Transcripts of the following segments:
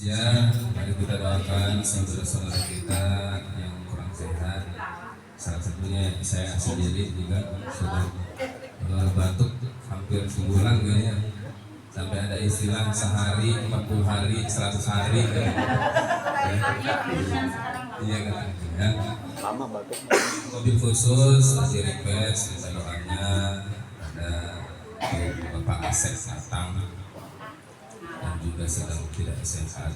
Ya, mari kita doakan saudara-saudara kita yang kurang sehat. Salah satunya saya sendiri juga sudah batuk hampir sebulan kayaknya. Sampai ada istilah sehari, 40 hari, 100 hari kan. Iya kan. Ya. Lama batuk. Mobil khusus di request minta doanya ada Bapak Asep Satang dan juga sedang tidak sehat.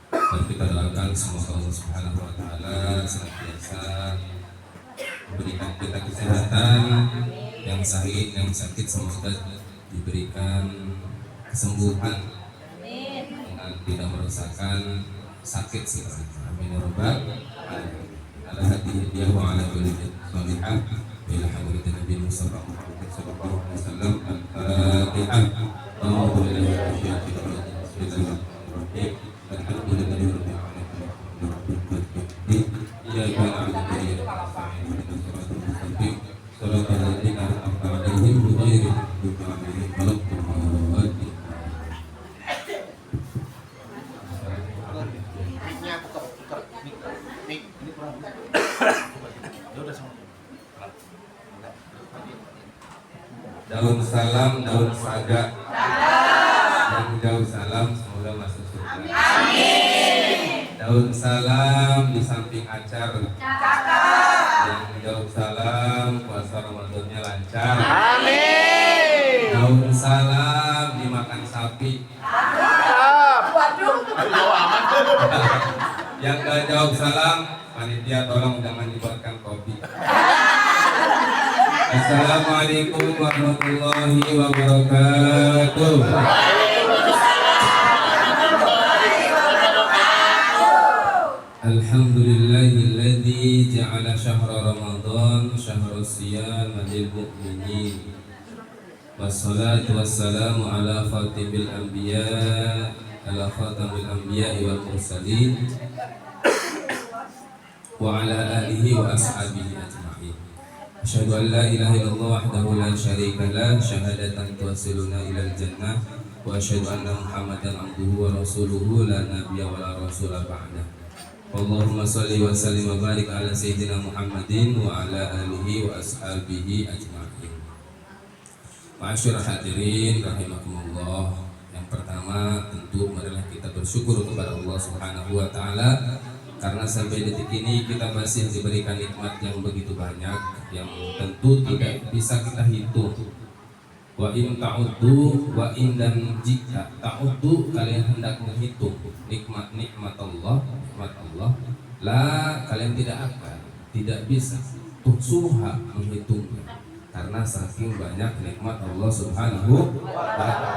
Dan kita doakan semoga Allah Subhanahu wa taala senantiasa memberikan kita kesehatan, yang sakit semoga diberikan kesembuhan dengan tidak merasakan sakit segala. Amin ya rabbal alamin. Ala hadihi dia wa ala kulli salihah ila hadratin Nabi Mustafa Muhammad sallallahu alaihi wasallam. Al-Fatihah. A'udzu billahi minasyaitonir rajim. Bismillahirrahmanirrahim. Alhamdulillahi rabbil alamin. Iyyaka na'budu wa iyyaka nasta'in. Ihdinas siratal mustaqim. Shiratal ladzina an'amta 'alaihim ghairil maghdubi 'alaihim waladdallin. Daun salam, daun saga, yang jauh salam semoga masuk surga. Amin. Daun salam di samping acar, yang jauh salam puasa Ramadannya lancar. Amin. Daun salam dimakan sapi. Waduh. Yang gak jauh salam, panitia tolong jangan dibuatkan kopi. Assalamualaikum warahmatullahi wabarakatuh. Alhamdulillahilladzi ja'ala syahra Ramadan syahra siyam lil mu'minin. Wassalatu wassalamu ala khatimil anbiya wal mursalin wa ala alihi wa ashabihi ajma'in. Asyhadu an la ilaha illallah wahdahu la syarika lah syahadatan tuwasiluna ilal jannah wa asyhadu anna Muhammadan abduhu wa rasuluhu la nabiyya wa la rasula ba'dah. Allahumma shalli wa sallim wa barik ala sayyidina Muhammadin wa ala alihi wa ashabihi ajma'in. Ma'asyiral hadirin rahimakumullah. Yang pertama tentu marilah kita bersyukur kepada Allah Subhanahu wa taala karena sampai detik ini kita masih diberikan nikmat yang begitu banyak yang tentu tidak bisa kita hitung. Wa in ta'uddu wa in dan jika ta'uddu kalian hendak menghitung nikmat Allah la kalian tidak bisa tuhsuha menghitungnya karena saking banyak nikmat Allah Subhanahu wa taala.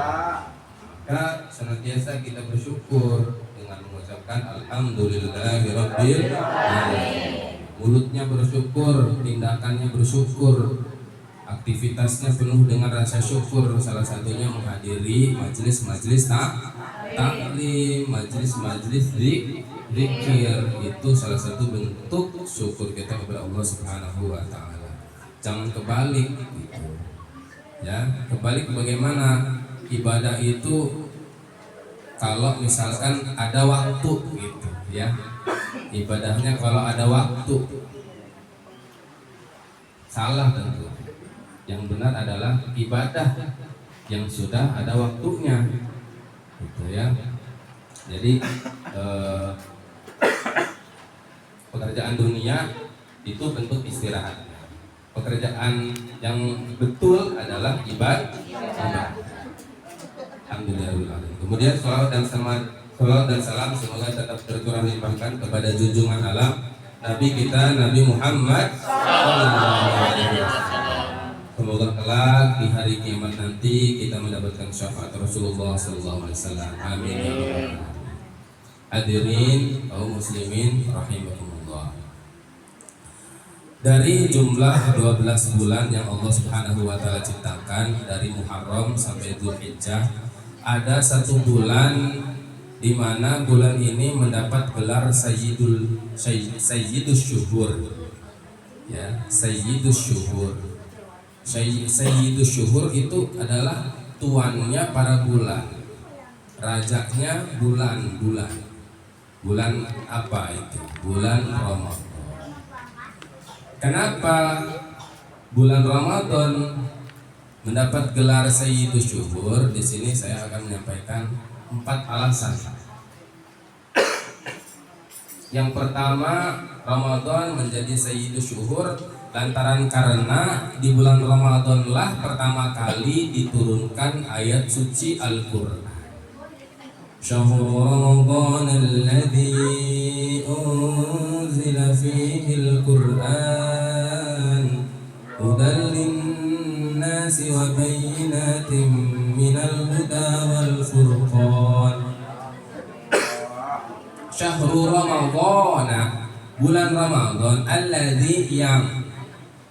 Maka senantiasa kita bersyukur dengan mengucapkan alhamdulillahirabbil alamin. Mulutnya bersyukur, tindakannya bersyukur, aktivitasnya penuh dengan rasa syukur. Salah satunya menghadiri majelis-majelis taklim, majelis-majelis zikir. Itu salah satu bentuk syukur kita kepada Allah Subhanahu wa taala. Jangan kebalik gitu. Ya, kebalik bagaimana? Ibadah itu kalau misalkan ada waktu gitu ya. Ibadahnya kalau ada waktu salah tentu. Yang benar adalah ibadah yang sudah ada waktunya gitu ya. Jadi pekerjaan dunia itu bentuk istirahat. Pekerjaan yang betul adalah ibadah. Alhamdulillah. Kemudian salawat dan salam semoga tetap tercurah limpahkan kepada junjungan alam Nabi kita Nabi Muhammad sallallahu alaihi wasallam. Semoga kelak di hari kiamat nanti kita mendapatkan syafaat Rasulullah sallallahu alaihi wasallam. Amin ya rabbal alamin. Hadirin kaum muslimin rahimakumullah. Dari jumlah 12 bulan yang Allah Subhanahu wa taala ciptakan dari Muharram sampai Dzulhijjah, ada satu bulan di mana bulan ini mendapat gelar Sayyidus Syuhur. Ya, Sayyidus Syuhur. Sayyidus Syuhur itu adalah tuannya para bulan. rajanya bulan apa itu? Bulan Ramadan. Kenapa bulan Ramadan mendapat gelar Sayyidus Syuhur? Di sini saya akan menyampaikan 4 alasan. Yang pertama, Ramadan menjadi Sayyidus Syuhur lantaran karena di bulan Ramadanlah pertama kali diturunkan ayat suci Al-Qur'an. Syahrul Ramadan alladzi unzila fihi al-Qur'an hudan lin-nasi wa bayyinatin minal huda wal furqan. Syahrul Ramadan, bulan Ramadan, alladzi yang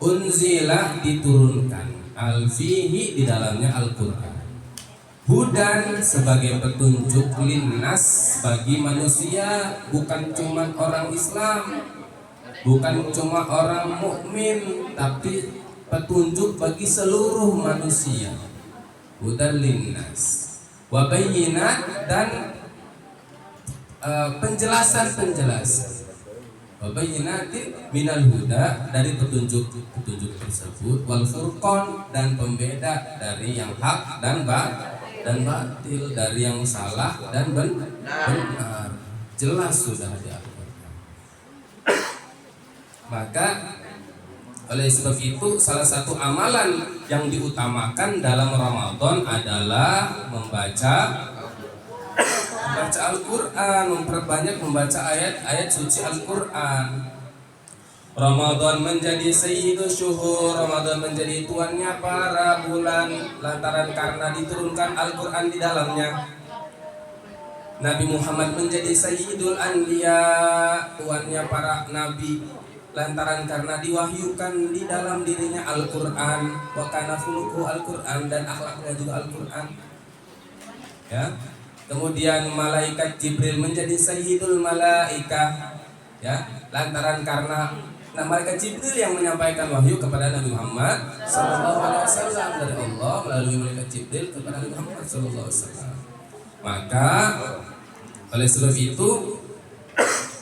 unzila diturunkan, al-fihi di dalamnya Al-Qur'an. Hudan sebagai petunjuk linnas bagi manusia, bukan cuma orang Islam, bukan cuma orang mukmin, tapi petunjuk bagi seluruh manusia. Hudan linnas wa bayyinat, dan penjelasan wabayyinatin minal huda, dari petunjuk tersebut, wal furqan, dan pembeda dari yang hak dan batil, dari yang salah dan benar. Jelas sudah di Al-Qur'an. Maka oleh sebab itu salah satu amalan yang diutamakan dalam Ramadan adalah membaca Al-Quran, memperbanyak membaca ayat-ayat suci Al-Quran. Ramadan menjadi Sayyidus Syuhur, Ramadan menjadi tuannya para bulan lantaran karena diturunkan Al-Quran di dalamnya. Nabi Muhammad menjadi Sayyidul Anbiya, tuannya para nabi, lantaran karena diwahyukan di dalam dirinya Al-Quran. Wa kana khuluquhu Al-Quran, dan akhlaknya juga Al-Quran. Ya. Kemudian malaikat Jibril menjadi Sayyidul Malaikah, ya, lantaran karena malaikat Jibril yang menyampaikan wahyu kepada Nabi Muhammad SAW dari Allah melalui malaikat Jibril kepada Nabi Muhammad SAW. Maka oleh sebab itu,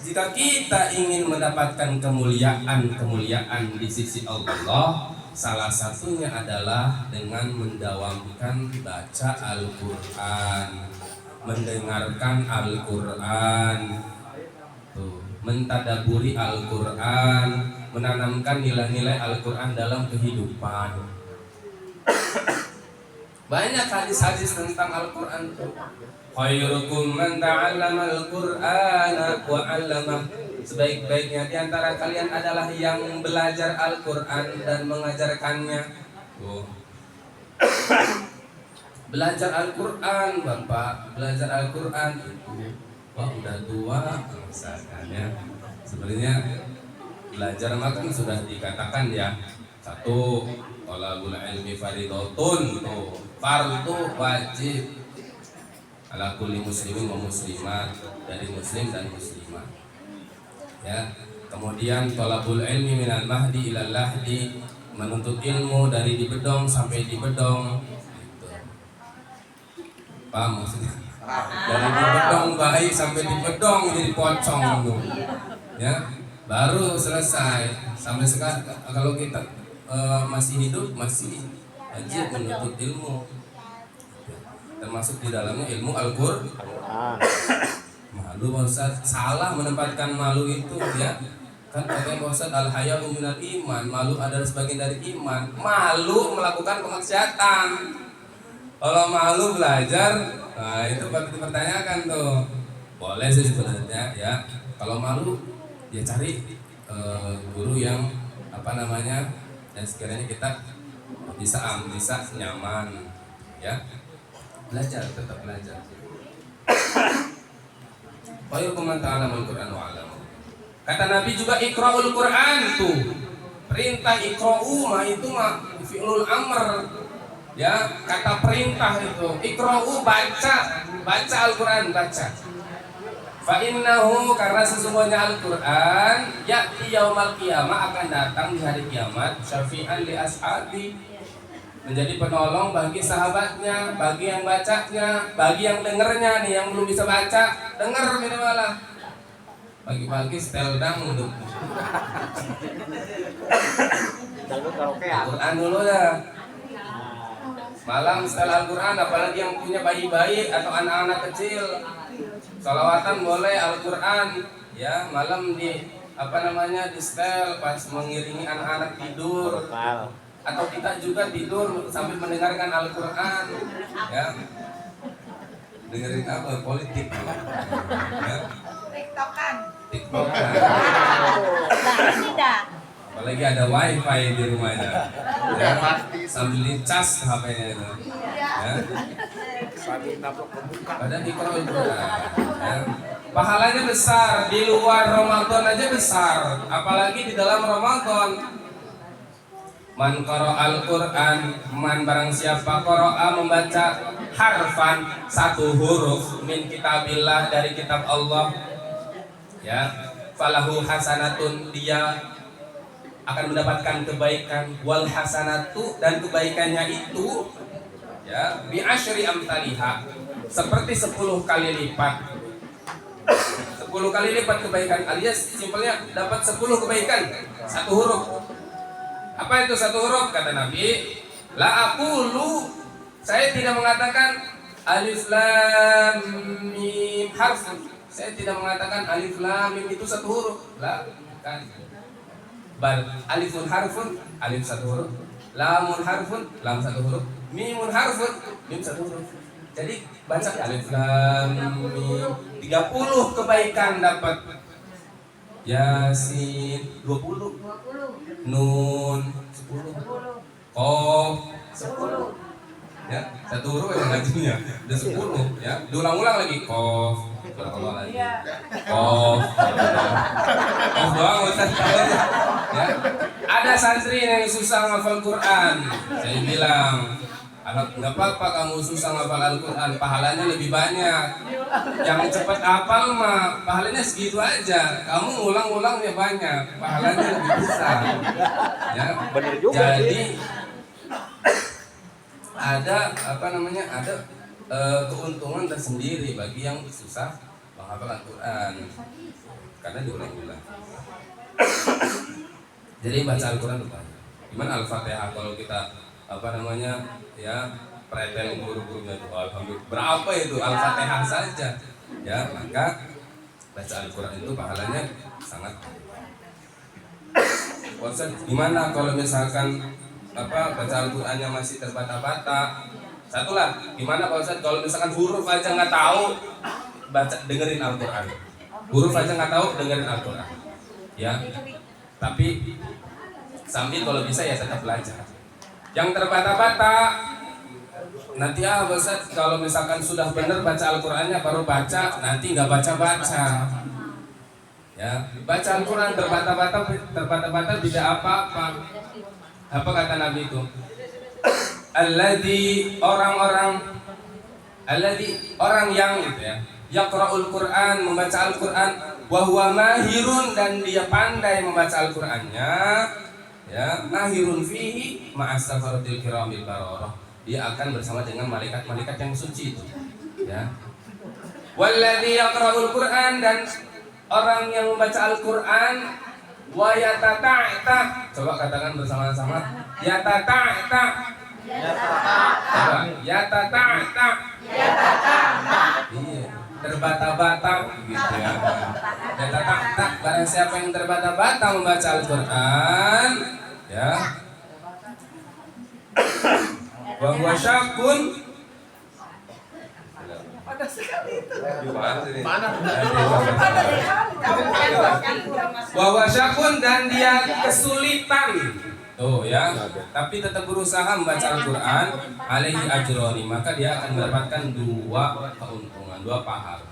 jika kita ingin mendapatkan kemuliaan di sisi Allah, salah satunya adalah dengan mendawamkan baca Al-Quran, mendengarkan Al-Quran, mentadaburi Al-Quran, menanamkan nilai-nilai Al-Quran dalam kehidupan. Banyak hadis-hadis tentang Al-Quran. Khairukum man ta'allama Al-Qur'ana wa 'allamah. Sebaik-baiknya di antara kalian adalah yang belajar Al-Quran dan mengajarkannya. Belajar Al-Quran, Bapak, belajar Al-Quran itu, wah udah tua misalkan ya. Sebenarnya belajar makan sudah dikatakan ya, satu, thalabul ilmi fardhotun, fardu wajib ala kulli muslimin wa muslimat, dari muslim dan muslimah. Ya, kemudian thalabul ilmi minal mahdi ilal lahdi, menuntut ilmu dari di bedong sampai di bedong. Paham maksudnya? Dari di bedong bayi sampai di bedong jadi pocong gitu. Ya, baru selesai. Sampai sekarang kalau kita masih hidup, masih wajib menuntut ilmu. Termasuk di dalamnya ilmu Al-Qur'an. Malu Ustaz, salah menempatkan malu itu ya. Kan katanya Ustaz, al-haya'u minal iman, malu adalah sebagian dari iman. Malu melakukan kemaksiatan. Kalau malu belajar, nah itu patut dipertanyakan tuh. Boleh sih sebenarnya ya. Kalau malu, ya cari guru yang dan sekiranya kita bisa nyaman, ya. Belajar, tetap belajar. Khairukum man ta'allama al-Qur'an wa 'allama. Kata Nabi juga iqra'ul Qur'an tuh. Perintah iqra'u mah itu mah fi'lul amr. Ya, kata perintah itu iqra'u, baca Al-Quran, baca. Fa innahu, karena sesungguhnya Al-Quran ya'ti yaumal qiyamah, akan datang di hari kiamat, syafi'an li ashabi, menjadi penolong bagi sahabatnya, bagi yang bacanya, bagi yang dengernya nih yang belum bisa baca, denger minimal lah. Pagi-pagi setel dangdut. Al-Quran dulu ya. Malam setel Al-Quran, apalagi yang punya bayi-bayi atau anak-anak kecil. Salawatan boleh, Al-Quran ya, malam di di setel pas mengiringi anak-anak tidur. Atau kita juga tidur sambil mendengarkan Al-Quran ya. Dengerin apa? Politik ya. TikTokan. Apalagi ada wifi di rumahnya ya, sambil dicas HP-nya itu ya. Padahal di Quran ya. Pahalanya besar, di luar Ramadan aja besar, apalagi di dalam Ramadan. Man qara'al Qur'an, man barang siapa qara'a membaca harfan, satu huruf min kitabillah, dari kitab Allah ya, falahu hasanatun, dia akan mendapatkan kebaikan, wal hasanatu, dan kebaikannya itu ya bi asyri amsalihha, seperti 10 kali lipat. 10 kali lipat kebaikan, alias simpelnya dapat 10 kebaikan satu huruf. Apa itu satu huruf? Kata Nabi, la aqulu, saya tidak mengatakan alif lam mim harfun. Saya tidak mengatakan alif lam mim itu satu huruf. La, kan. Bal alifun harfun, alif satu huruf. Lamun harfun, lam satu huruf. Mimun harfun, mim satu huruf. Jadi baca alif lam mim, 30 kebaikan dapat. Yasin 20, Nun 10, Qaf 10 ya, satu huruf yang ngajinya udah 10 ya, diulang-ulang lagi Qaf, diulang lagi Qaf doang Ustaz ya. Ada santri yang susah ngafal Quran, saya bilang nggak apa-apa kamu susah ngafal Al-Quran, pahalanya lebih banyak. Yang cepat hafal mah pahalanya segitu aja, kamu ulang-ulangnya banyak, pahalanya lebih besar ya. Jadi ada ada keuntungan tersendiri bagi yang susah menghafal Al-Quran karena diulang-ulang. Jadi baca Al-Quran banyak. Gimana Al-Fatihah kalau kita ya pretel guru-gurunya itu alhamdulillah berapa itu Al-Fatihah saja ya, maka baca Al-Quran itu pahalanya sangat. Gimana kalau misalkan baca Al-Qurannya masih terbata-bata? Satulah, gimana Pak Ustadz kalau misalkan huruf aja nggak tahu, dengerin Al-Quran. Huruf aja nggak tahu, dengerin Al-Quran ya, tapi sambil kalau bisa ya tetap belajar. Yang terbata-bata nanti Ustaz kalau misalkan sudah benar baca Al-Qur'annya baru baca, nanti nggak baca-baca ya. Baca Al-Qur'an terbata-bata tidak apa-apa. Apa kata Nabi itu? Orang yang gitu ya, yaqra'ul Qur'an, membaca Al-Qur'an, wa huwa mahirun, dan dia pandai membaca Al-Qur'annya ya, mahirun fihi ma'as-safaratil kiramil bararah, dia akan bersama dengan malaikat-malaikat yang suci itu ya. Walladzi yaqra'ul Qur'an, dan orang yang membaca Al-Qur'an, wa yatata'ta, coba katakan bersama-sama, yatata'ta, yatata'ta, iya, terbata-bata gitu ya. Yatata'ta, barang siapa yang terbata-bata membaca Al-Qur'an ya, wa huwa syakun, pada sekali itu mana bahwa syakun, dan dia kesulitan tuh ya, tapi tetap berusaha membaca Al-Quran, alaihi ajroni, maka dia akan mendapatkan 2 keuntungan, 2 pahala.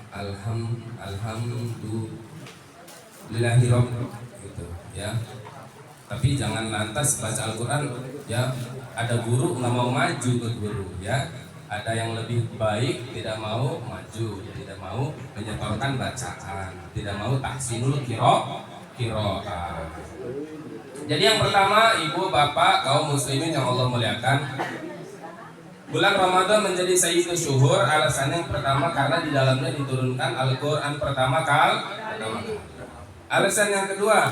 Alhamdulillahi gitu ya. Tapi jangan lantas baca Al-Quran ya, ada guru nggak mau maju ke guru ya, ada yang lebih baik tidak mau maju, tidak mau menyetorkan bacaan, tidak mau tahsinul qiraah. Jadi yang pertama, ibu, bapak, kaum muslimin yang Allah muliakan, bulan Ramadan menjadi sayyidul syuhur. Alasannya yang pertama karena di dalamnya diturunkan Al-Quran pertama kali. Alasan yang kedua,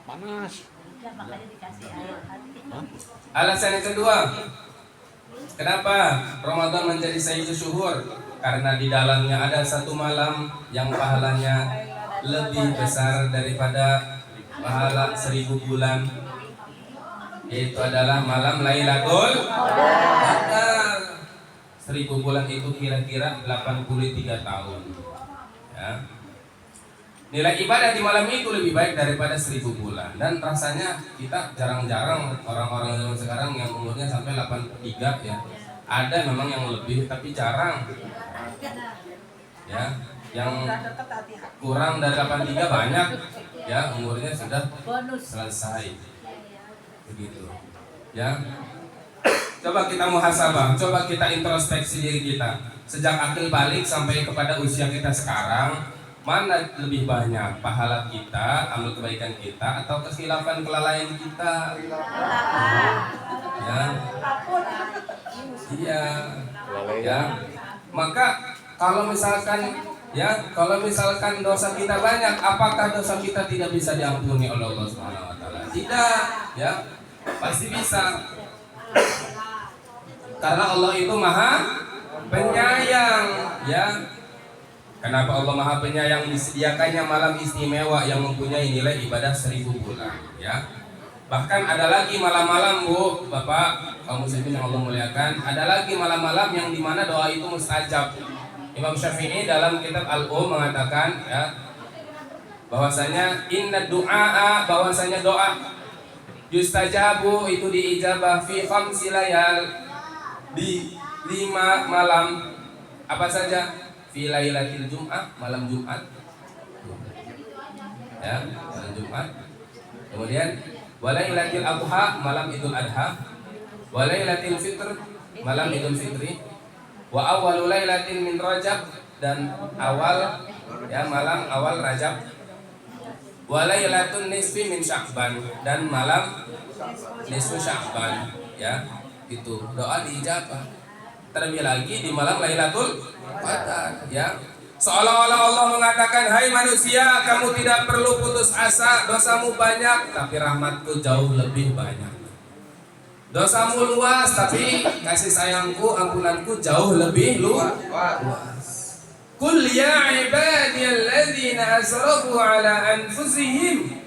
panas. Alasan yang kedua, kenapa Ramadan menjadi sayyidul syuhur? Karena di dalamnya ada satu malam yang pahalanya lebih besar daripada pahala 1000 bulan, yaitu adalah malam Lailatul Qadar. 1000 bulan itu kira-kira 83 tahun. Ya. Nilai ibadah di malam itu lebih baik daripada 1000 bulan. Dan rasanya kita jarang-jarang orang-orang zaman sekarang yang umurnya sampai 83 ya. Ada memang yang lebih tapi jarang. Ya, yang kurang dari 83 banyak. Ya, umurnya sudah selesai. Begitu. Ya. Coba kita muhasabah, coba kita introspeksi diri kita. Sejak akil balik sampai kepada usia kita sekarang, mana lebih banyak pahala kita, amal kebaikan kita, atau kekhilafan kelalaian kita? Ya, iya, ya. Maka kalau misalkan dosa kita banyak, apakah dosa kita tidak bisa diampuni oleh Allah Subhanahu Wa Taala? Tidak, ya, pasti bisa. Karena Allah itu Maha Penyayang, ya. Kenapa Allah Maha Penyayang disediakannya malam istimewa yang mempunyai nilai ibadah 1000 bulan, ya. Bahkan ada lagi malam-malam, Bu, Bapak, kaum muslimin yang Allah muliakan, ada lagi malam-malam yang dimana doa itu mustajab. Imam Syafi'i dalam kitab mengatakan, ya, bahwasanya inna du'a, bahwasanya doa yustajabu itu diijabah fi khamsi layal, di 5 malam. Apa saja? Fi lailatul Jum'ah, malam Jumat. Ya, malam Jumat. Kemudian walailatul Adha, malam Idul Adha. Walailatul Fitr, malam Idul Fitri. Wa awwalul lailatin min Rajab, dan malam awal Rajab. Walailatul nisfi min Sya'ban, dan malam nisfu Sya'ban, ya. Itu doa diijabah. Terlebih lagi di malam Lailatul Qadar, ya. Seolah-olah Allah mengatakan, hai manusia, kamu tidak perlu putus asa, dosamu banyak tapi rahmatku jauh lebih banyak. Dosamu luas tapi kasih sayangku, ampunanku jauh lebih luas. Qul ya ibadiyalladzina asrafu ala anfusihim,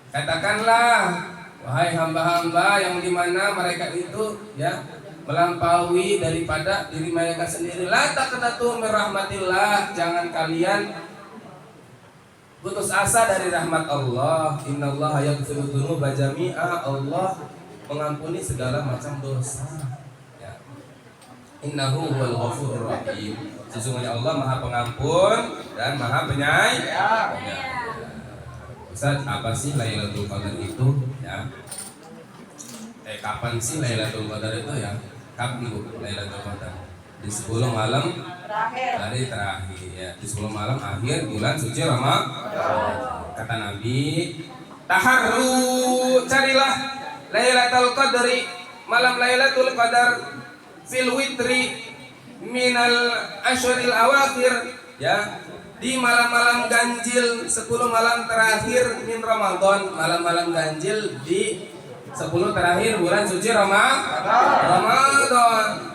katakanlah, wahai hamba-hamba yang dimana mereka itu, ya, melampaui daripada diri mereka sendiri. La taqnatu min rahmatillah, jangan kalian putus asa dari rahmat Allah. Innallaha yaghfiru dzunuba jami'a, Allah mengampuni segala macam dosa, ya. Innahu huwal ghafurur rahim, sesungguhnya Allah Maha Pengampun dan Maha Penyayang. Ustaz, apa sih Lailatul Qadar itu, ya? Kapan sih Lailatul Qadar itu, ya? Kapan Bu Lailatul Qadar? Di 10 malam hari terakhir, ya. Di 10 malam akhir bulan suci Ramadan. Kata Nabi, taharru, carilah Lailatul Qadri, malam Lailatul Qadar, fil witri minal asyril awakhir, ya, di malam-malam ganjil 10 malam terakhir min Ramadan, malam-malam ganjil di 10 terakhir bulan suci Ramadan,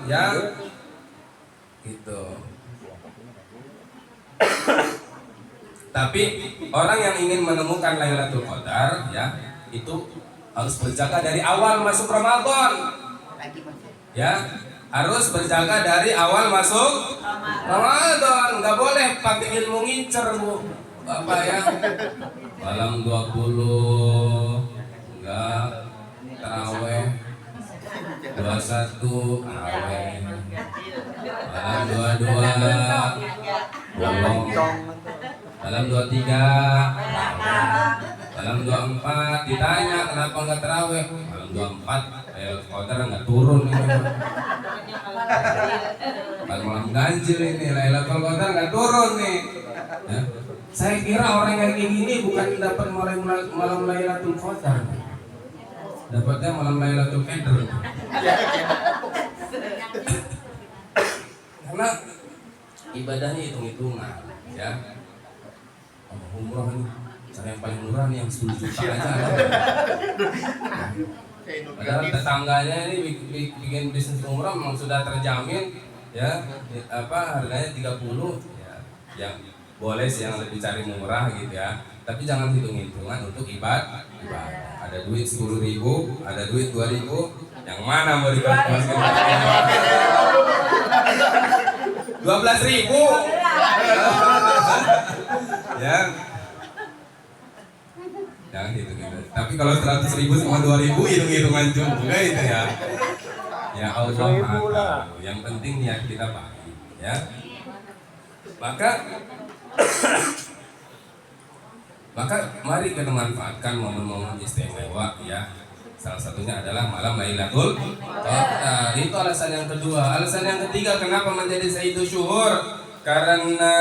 ya. Gitu. Tapi orang yang ingin menemukan Lailatul Qadar, ya, itu harus berjaga dari awal masuk Ramadan. Ya, harus berjaga dari awal masuk Ramadan. Nggak boleh pakai ilmu ngincer, Bu, Bapak, ya. Malam 20 enggak taraweh, 21 taraweh, malam 22 bolong, malam 23 malam 24 ditanya kenapa nggak taraweh, malam 24 Qadar nggak turun ini. Malam ganjil ini, Lailatul Qadar nggak turun nih, ya. Saya kira orang yang kayak gini bukan dapat malam Lailatul Qadar, dapatnya malam Lailatul Qadar. Karena ibadahnya hitung-hitungan, ya. Umroh ini cara yang paling murah nih yang 10 juta aja. Padahal tetangganya ini bikin bisnis umroh memang sudah terjamin, ya. Harganya 30, ya. Yang boleh sih yang lebih cari murah gitu ya. Tapi jangan hitung-hitungan untuk ibadah. Ada duit 10.000, ada duit 2.000, yang mana mau dikasih? 12.000. Ya. Jangan gitu. Tapi kalau 100.000 sama 2.000 hitung-hitungan juga itu ya. Ya Allah Maha. Yang penting niat kita baik, ya. Maka mari kita manfaatkan momen-momen istimewa, ya. Salah satunya adalah malam Lailatul Qadar. Itu alasan yang kedua. Alasan yang ketiga kenapa menjadi Sayyidul Syuhur? Karena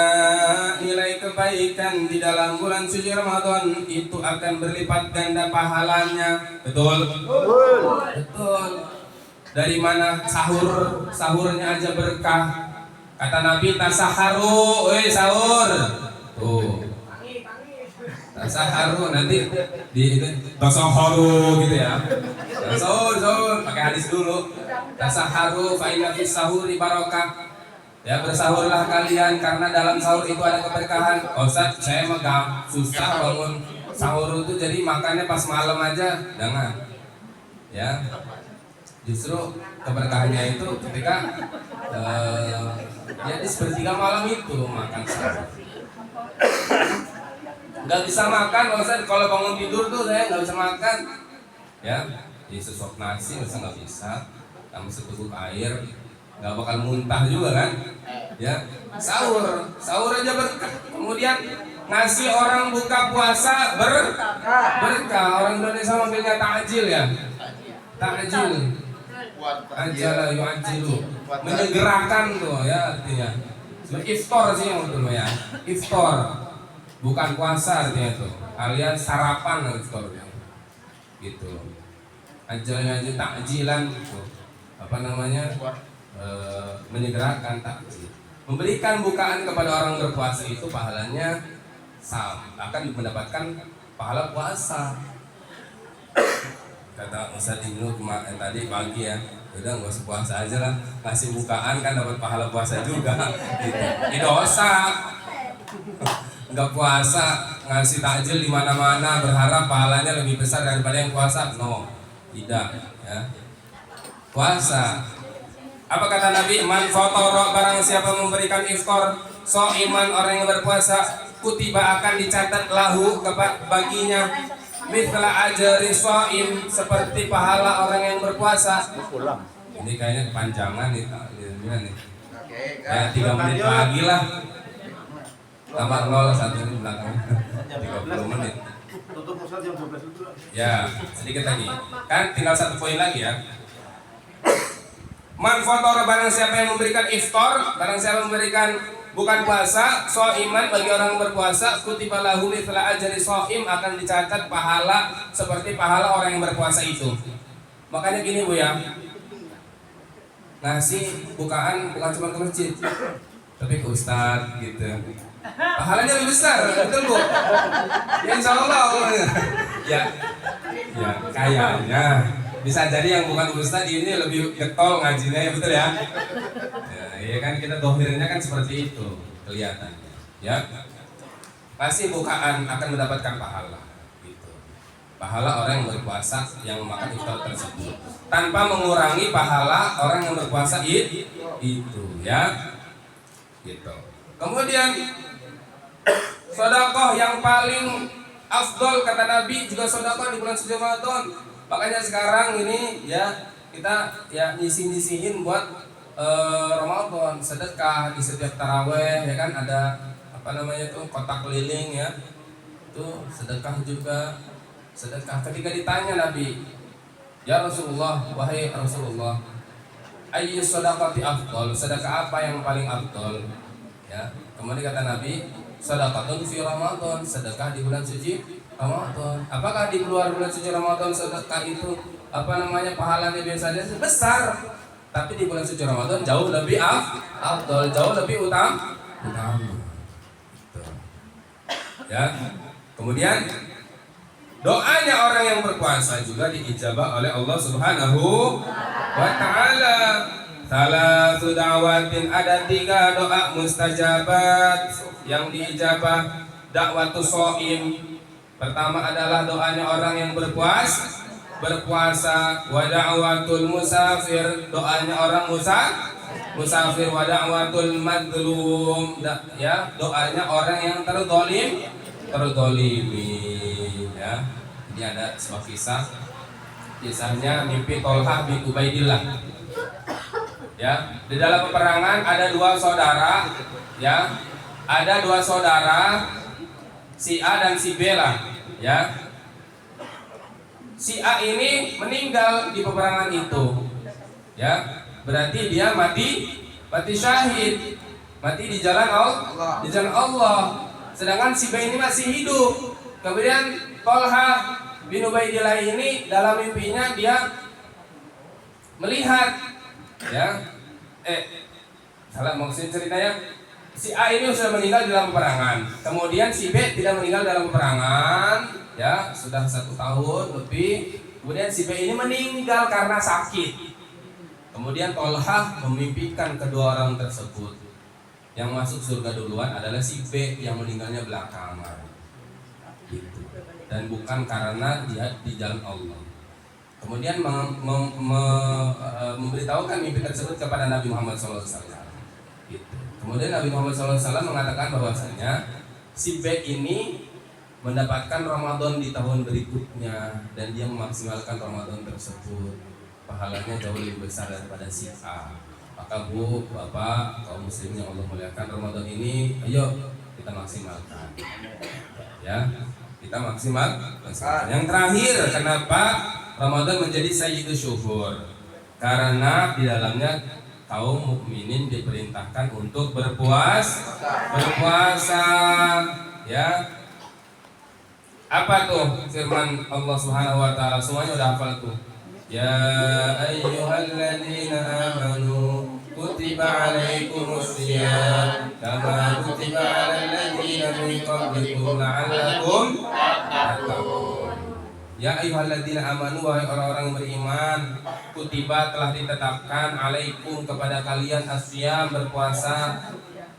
nilai kebaikan di dalam bulan suci Ramadan itu akan berlipat ganda pahalanya. Betul? Betul. Dari mana sahurnya aja berkah. Kata Nabi, tasaharu, sahur. Tuh. Tasaharu nanti di tasaharu gitu ya. Sahur, pakai hadis dulu. Tasaharu fa inna fis sahuri barakah. Ya, bersahurlah kalian karena dalam sahur itu ada keberkahan. Ustaz, saya mah susah bangun sahur itu, jadi makannya pas malam aja. Jangan. Ya. Justru keberkahannya itu ketika ya di sepertiga malam itu makan sahur. Nggak bisa makan, Ustaz, kalau bangun tidur tuh saya nggak bisa makan. Ya, di sesok nasi masa nggak bisa, tambah seteguk air, nggak bakal muntah juga kan? Ya, sahur aja berkah. Kemudian ngasih orang buka puasa berkah. Orang Indonesia mobilnya takjil ya, takjil. Ajala yu'ajilu, menyegerakan tuh ya artinya. Iftar sih yang betul ya, iftar. Bukan puasa artinya itu, alias sarapan iftarnya. Gitu. Ajalnya aja takjilan gitu. Apa namanya? Menyegerakan takjil. Memberikan bukaan kepada orang berpuasa itu pahalanya akan mendapatkan pahala puasa. Kata Ustaz Ibnu kemarin tadi pagi ya, udah nggak usah puasa aja lah, kasih bukaan kan dapat pahala puasa juga. Gitu. Ini dosa. Nggak puasa ngasih takjil di mana-mana berharap pahalanya lebih besar daripada yang puasa. No, tidak ya. Puasa. Apa kata Nabi? Man fotoro, barang siapa memberikan iftar iman orang yang berpuasa, kutiba akan dicatat lahu baginya mithla ajri shaim, seperti pahala orang yang berpuasa. Ini kayaknya kepanjangan nih. Ya 3 menit lagi lah. Tambah 0 satu ini belakangnya 30 menit. Tutup pusat jam 12 itu. Ya, sedikit lagi. Kan tinggal 1 poin lagi ya. Man fatar, barang siapa yang memberikan iftar, barang siapa memberikan bukan puasa, iman bagi orang berpuasa, kutiba lahu mithla ajri shaim, akan dicatat pahala seperti pahala orang yang berpuasa itu. Makanya gini Bu ya. Ngasih bukaan bukan cuma ke masjid, tapi ke ustadz gitu. Pahalanya lebih besar, betul Bu? Ya insya Allah. Ya kayaknya bisa jadi yang bukan ustadz ini lebih getol ngajinya, ya betul ya? Ya kan kita dohirnya kan seperti itu kelihatannya. Ya, pasti bukaan akan mendapatkan pahala. Gitu. Pahala orang yang berpuasa yang memakan iftar tersebut, tanpa mengurangi pahala orang yang berpuasa itu, ya. Gitu. Kemudian sedekah yang paling afdol kata Nabi juga sedekah di bulan suci Ramadan. Makanya sekarang ini ya kita ya nyisihin buat Ramadan, sedekah di setiap taraweh ya kan, ada apa namanya tuh kotak keliling ya. Itu sedekah juga. Sedekah ketika ditanya Nabi, "Ya Rasulullah, wahai Rasulullah, ayyu shadaqati afdal? Sedekah apa yang paling afdal?" Ya. Kemudian kata Nabi, Sedekatun fi Ramadan, sedekah di bulan suci Ramadan. Apakah di luar bulan suci Ramadan sedekah itu pahalanya biasanya besar, tapi di bulan suci Ramadan jauh lebih afdal, jauh lebih utama. Gitu. Ya. Kemudian doanya orang yang berpuasa juga diijabah oleh Allah Subhanahu wa taala. Salatu da'watin, ada 3 doa mustajabat yang diijabah. Da'watus shaim, pertama adalah doanya orang yang berpuasa. Wa da'watul musafir, doanya orang musafir. Wa da'watul madlum, ya, doanya orang yang terdolimi, ya. Ini ada sebuah kisahnya mimpi Tolhah bin Ubaidillah. Ya, di dalam peperangan ada 2 saudara, ya. Ada 2 saudara, si A dan si B lah, ya. Si A ini meninggal di peperangan itu, ya. Berarti dia mati syahid, mati di jalan Allah. Sedangkan si B ini masih hidup. Kemudian Tolhah bin Ubaidillah ini dalam mimpinya dia melihat, ya, salah maksud ceritanya, si A ini sudah meninggal dalam peperangan, kemudian si B tidak meninggal dalam peperangan, ya, sudah 1 tahun lebih. Kemudian si B ini meninggal karena sakit. Kemudian Tolhah memimpikan kedua orang tersebut. Yang masuk surga duluan adalah si B yang meninggalnya belakangan, gitu. Dan bukan karena dia di jalan Allah. Kemudian memberitahukan mimpi tersebut kepada Nabi Muhammad SAW. Gitu. Kemudian Nabi Muhammad SAW mengatakan bahwasanya si B ini mendapatkan Ramadan di tahun berikutnya dan dia memaksimalkan Ramadan tersebut. Pahalanya jauh lebih besar daripada si A. Maka Bu, Bapak, kaum muslimin yang Allah muliakan, Ramadan ini ayo kita maksimalkan. Ya, kita maksimalkan. Yang terakhir, kenapa Ramadan menjadi sayyidus syuhur? Karena di dalamnya kaum mukminin diperintahkan untuk berpuasa, ya. Apa tuh firman Allah Subhanahu wa taala? Semuanya udah hafal tuh. Ya ayyuhalladzina amanu kutiba alaikumus syiyam kama kutiba alal ladzina min qablikum la'allakum tattaqun. Ya ayyuhalladzina amanu, wahai orang-orang yang beriman, kutiba telah ditetapkan alaikum kepada kalian asyam, berpuasa,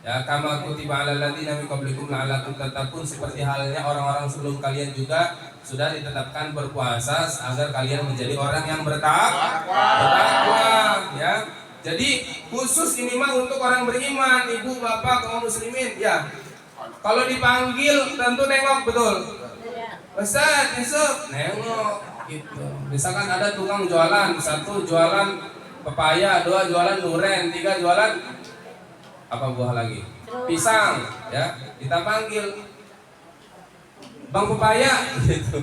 ya, kama kutiba alal ladzina min qablikum la'allakum tattaqun, seperti halnya orang-orang sebelum kalian juga sudah ditetapkan berpuasa agar kalian menjadi orang yang bertakwa, ya. Jadi khusus ini mah untuk orang beriman, ibu, bapak, kaum muslimin, ya. Kalau dipanggil tentu nengok, betul. Ustaz, Yusuf, nengok, gitu. Misalkan ada tukang jualan, 1 jualan pepaya, 2 jualan duren, 3 jualan apa buah lagi? Pisang, ya. Kita panggil, Bang Pepaya, gitu.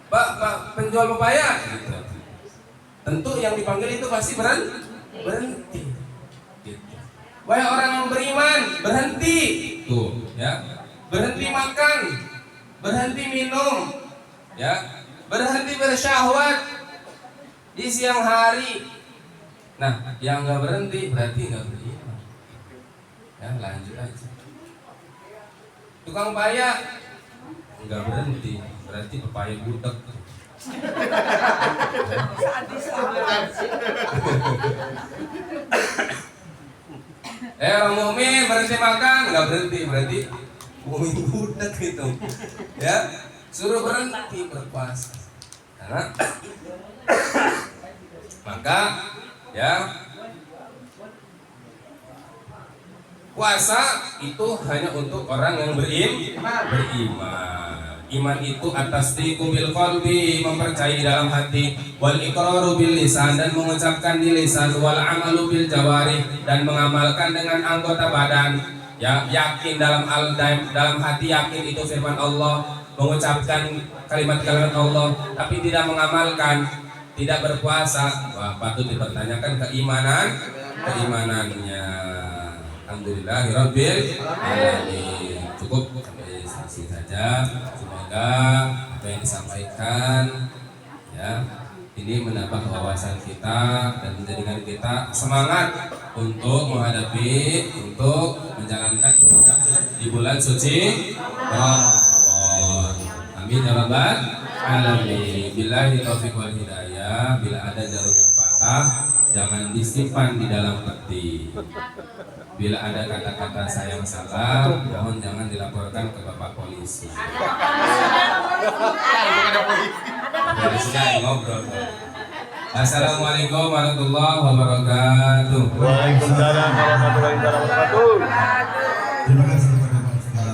Pak, penjual pepaya, gitu. Tentu yang dipanggil itu pasti berhenti. Gitu. Wahai orang yang beriman, berhenti, tuh, ya. Berhenti makan, berhenti minum, ya. Berhenti bersyahwat di siang hari. Nah, yang nggak berhenti berarti nggak beriman. Ya, lanjut aja. Tukang pepaya nggak berhenti, berarti pepaya gudeg. Orang mukmin berhenti makan nggak berhenti, berarti mukmin gudeg gitu. Ya, suruh berhenti berpuasa. Karena maka, ya, puasa itu hanya untuk orang yang beriman. Iman itu at-tasdiqu bil qalbi, mempercayai dalam hati, wal iqraru bil lisan, dan mengucapkan di lisan, wal amalu bil jawarih, dan mengamalkan dengan anggota badan. Ya, yakin dalam hati, yakin itu firman Allah, mengucapkan kalimat-kalimat Allah, tapi tidak mengamalkan, tidak berpuasa, wah, patut dipertanyakan keimanannya. Alhamdulillahirabbil alamin. Cukup sampai sini saja. Semoga apa yang disampaikan ya ini menambah wawasan kita dan menjadikan kita semangat untuk menjalankan ibadah di bulan suci Ramadan. Amin ya rabbal alamin. Billahi taufiq wal hidayah. Bila ada jarum yang patah, jangan disimpan di dalam peti. Bila ada kata-kata saya yang salah, mohon jangan dilaporkan ke Bapak polisi. Polisi ngobrol. Assalamualaikum warahmatullahi wabarakatuh. Waalaikumsalam warahmatullahi wabarakatuh. Terima kasih.